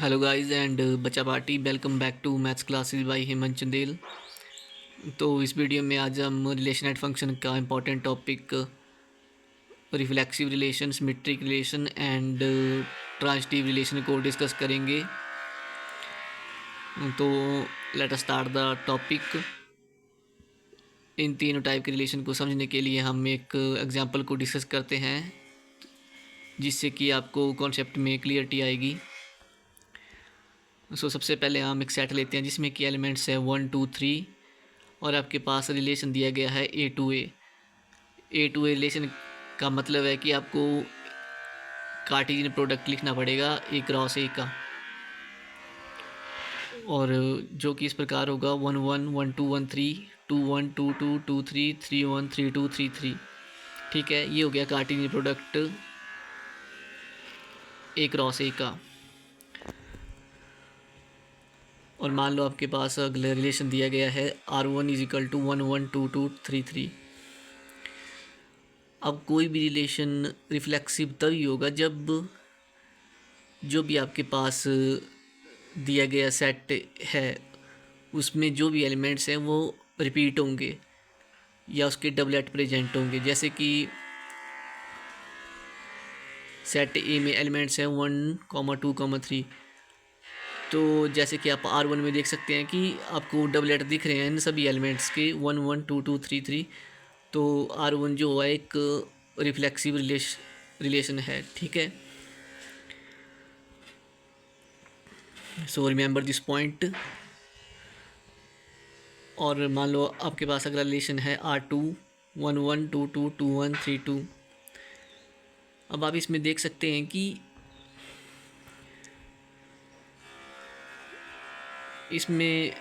Hello guys and बच्चा party welcome back to maths classes by Hemant Chandel. तो इस video में आज हम रिलेशन एंड फंक्शन का important topic reflexive relation, symmetric relation and transitive relation को डिस्कस करेंगे। तो let us start the topic. इन तीनों टाइप के रिलेशन को समझने के लिए हम एक एग्जांपल को डिस्कस करते हैं, जिससे कि आपको कॉन्सेप्ट में क्लियरिटी आएगी। सबसे पहले हम एक सेट लेते हैं जिसमें कि एलिमेंट्स है 1 2 3 और आपके पास रिलेशन दिया गया है ए टू ए रिलेशन का मतलब है कि आपको कार्टेशियन प्रोडक्ट लिखना पड़ेगा ए क्रॉस ए का, और जो कि इस प्रकार होगा 1 1 1 2 1 3 2 1 2 2 2 3 3 1 3 2 3 3। ठीक है, ये हो गया कार्टेशियन प्रोडक्ट ए क्रॉस ए का। और मान लो आपके पास अगला रिलेशन दिया गया है R1 इज इक्वल टू 1 1 2 2 3 3। अब कोई भी रिलेशन रिफ्लेक्सिव तभी होगा जब जो भी आपके पास दिया गया सेट है उसमें जो भी एलिमेंट्स हैं वो रिपीट होंगे या उसके डबलेट प्रेजेंट होंगे। जैसे कि सेट ए में एलिमेंट्स हैं 1 2 3। तो जैसे कि आप R1 में देख सकते हैं कि आपको डबलेट दिख रहे हैं इन सभी एलिमेंट्स के 1 1 2 2 3 3। तो R1 जो है एक रिफ्लेक्सिव रिलेशन है। ठीक है, सो रिमेंबर दिस पॉइंट। और मान लो आपके पास अगला रिलेशन है R2 1 1 2 2 2 1 3 2। अब आप इसमें देख सकते हैं कि इसमें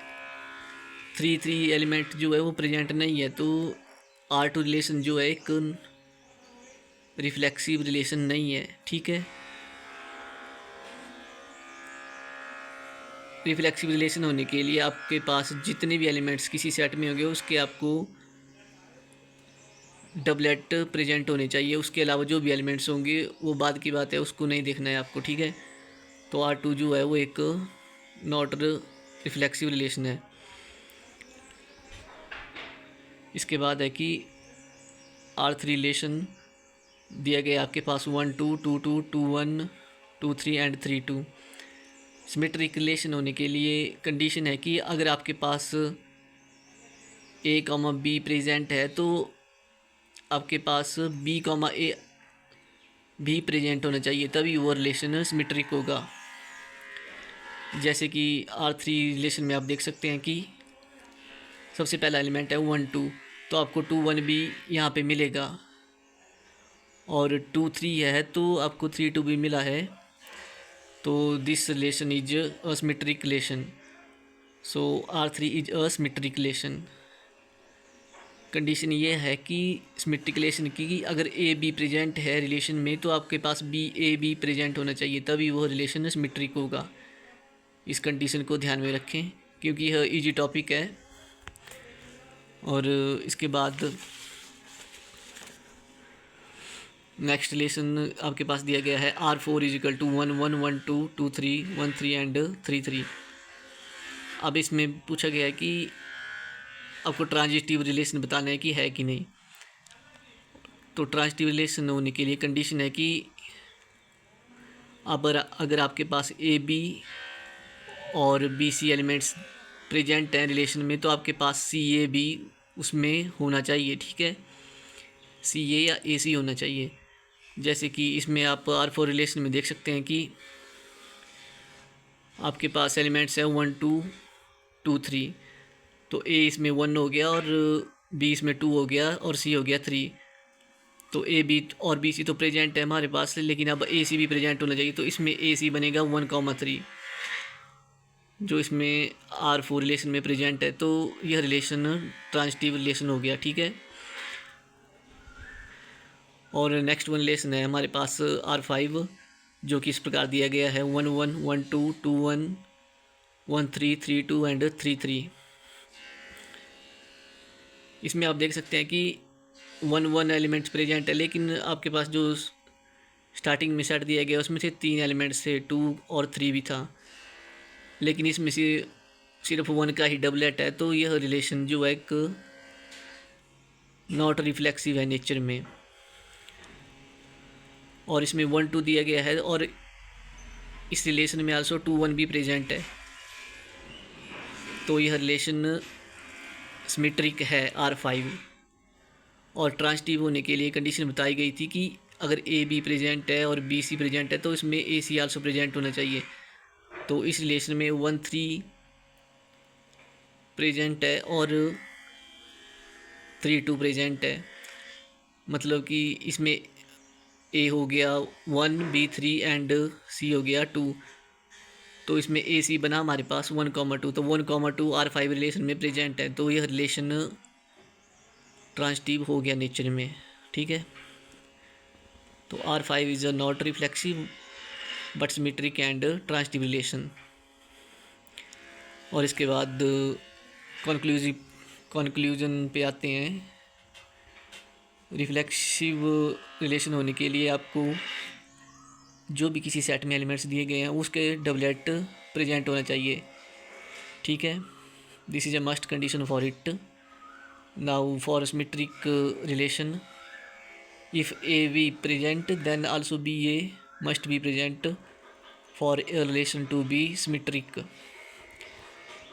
3 3 एलिमेंट जो है वो प्रेजेंट नहीं है। तो R2 रिलेशन जो है एक रिफ्लेक्सिव रिलेशन नहीं है। ठीक है, रिफ्लेक्सिव रिलेशन होने के लिए आपके पास जितने भी एलिमेंट्स किसी सेट में होंगे उसके आपको डबलेट प्रेजेंट होने चाहिए। उसके अलावा जो भी एलिमेंट्स होंगे वो बाद की बात है, उसको नहीं देखना है आपको। ठीक है, तो R2 जो है वो एक नॉट रिफ्लेक्सिव रिलेशन है। इसके बाद है कि R3 रिलेशन दिया गया आपके पास 1 2 2 2 2 1 2 3 एंड 3 2। सिमेट्रिक रिलेशन होने के लिए कंडीशन है कि अगर आपके पास ए कॉमा बी प्रेजेंट है तो आपके पास बी कॉमा ए भी प्रेजेंट होना चाहिए, तभी वो रिलेशन सिमेट्रिक होगा। जैसे कि R3 रिलेशन में आप देख सकते हैं कि सबसे पहला एलिमेंट है 1 2, तो आपको 2 1 भी यहाँ पे मिलेगा, और 2 3 है तो आपको 3 2 भी मिला है। तो this relation is a symmetric relation. So R3 is a symmetric relation. Condition ये है कि सिमेट्रिक रिलेशन की अगर ए बी प्रेजेंट है रिलेशन में तो आपके पास बी ए बी प्रेजेंट होना चाहिए, तभी वो रिलेशन सिमेट्रिक होगा। इस कंडीशन को ध्यान में रखें क्योंकि यह इजी टॉपिक है। और इसके बाद नेक्स्ट रिलेशन आपके पास दिया गया है R4 is equal to 1 1 1 2 2 3 1 3 and 3 3। अब इसमें पूछा गया है कि आपको ट्रांजिटिव रिलेशन बताना है कि है कि नहीं। तो ट्रांजिटिव रिलेशन होने के लिए कंडीशन है कि अगर आपके पास ए बी और बी सी एलिमेंट्स प्रेजेंट हैं रिलेशन में तो आपके पास सी ए भी उसमें होना चाहिए। ठीक है, सी ए या ए सी होना चाहिए। जैसे कि इसमें आप R4 रिलेशन में देख सकते हैं कि आपके पास एलिमेंट्स है 1 2 2 3। तो ए इसमें 1 हो गया और बी इसमें 2 हो गया और सी हो गया 3। तो ए बी और बी सी तो प्रेजेंट है हमारे पास, लेकिन अब ए सी भी प्रेजेंट होना चाहिए। तो इसमें ए सी बनेगा 1 3 जो इसमें R4 रिलेशन में प्रेजेंट है। तो यह रिलेशन ट्रांजिटिव रिलेशन हो गया। ठीक है, और नेक्स्ट वन रिलेशन है हमारे पास R5 जो कि इस प्रकार दिया गया है 1 1 1 2 2 1 1 3 3 2 एंड 3 3। इसमें आप देख सकते हैं कि 1 1 एलिमेंट्स प्रेजेंट है, लेकिन आपके पास जो स्टार्टिंग में सेट दिया गया उसमें से 3 एलिमेंट्स थे, 2 और 3 भी था। लेकिन इसमें से सिर्फ 1 का ही डबलेट है, तो यह रिलेशन जो है एक नॉट रिफ्लेक्सिव है नेचर में। और इसमें 1 2 दिया गया है और इस रिलेशन में आल्सो 2 1 भी प्रेजेंट है, तो यह रिलेशन सिमेट्रिक है R5। और ट्रांसटिव होने के लिए कंडीशन बताई गई थी कि अगर ए बी प्रेजेंट है और बी सी प्रेजेंट है तो इसमें ए सी आल्सो प्रेजेंट होना चाहिए। तो इस रिलेशन में 1 3 प्रेजेंट है और 3 2 प्रेजेंट है, मतलब कि इसमें ए हो गया 1 B 3 एंड सी हो गया 2, तो इसमें ए सी बना हमारे पास 1 2, तो 1 2 R5 रिलेशन में प्रेजेंट है, तो यह रिलेशन ट्रांसटिव हो गया नेचर में। ठीक है, तो R5 is a not reflexive but symmetric and transitive relation. और इसके बाद कंक्लूजन पे आते हैं। रिफ्लेक्सिव रिलेशन होने के लिए आपको जो भी किसी सेट में एलिमेंट्स दिए गए हैं उसके डबलेट प्रेजेंट होना चाहिए। ठीक है, this is a must condition for it. Now for symmetric relation, if a b present then also b a must be present for a relation to be symmetric.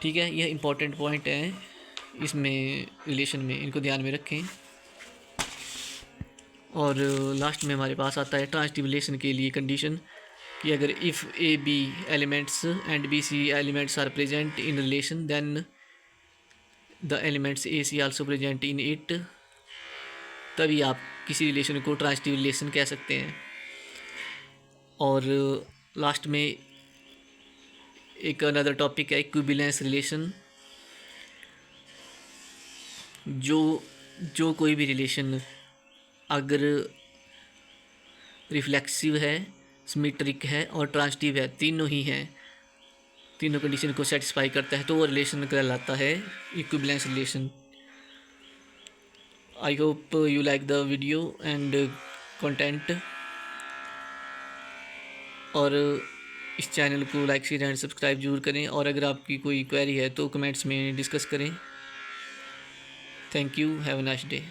ठीक है, यह इंपॉर्टेंट पॉइंट है इसमें relation में, इनको ध्यान में रखें। और लास्ट में हमारे पास आता है ट्रांसटिव रिलेशन के लिए कंडीशन कि अगर if a b elements and b c elements are present in relation then the elements a c also present in it, तभी आप किसी रिलेशन को ट्रांसटिव रिलेशन कह सकते हैं। और लास्ट में एक अनदर टॉपिक है इक्विवेलेंस रिलेशन। जो कोई भी रिलेशन अगर रिफ्लेक्सिव है, सिमेट्रिक है और ट्रांसटिव है, तीनों ही हैं, तीनों कंडीशन को सेटिस्फाई करता है, तो वो रिलेशन कहलाता है equivalence relation. I hope you like the video and content, और इस चैनल को लाइक शेयर एंड सब्सक्राइब जरूर करें। और अगर आपकी कोई क्वेरी है तो कमेंट्स में डिस्कस करें। Thank you, have a nice day.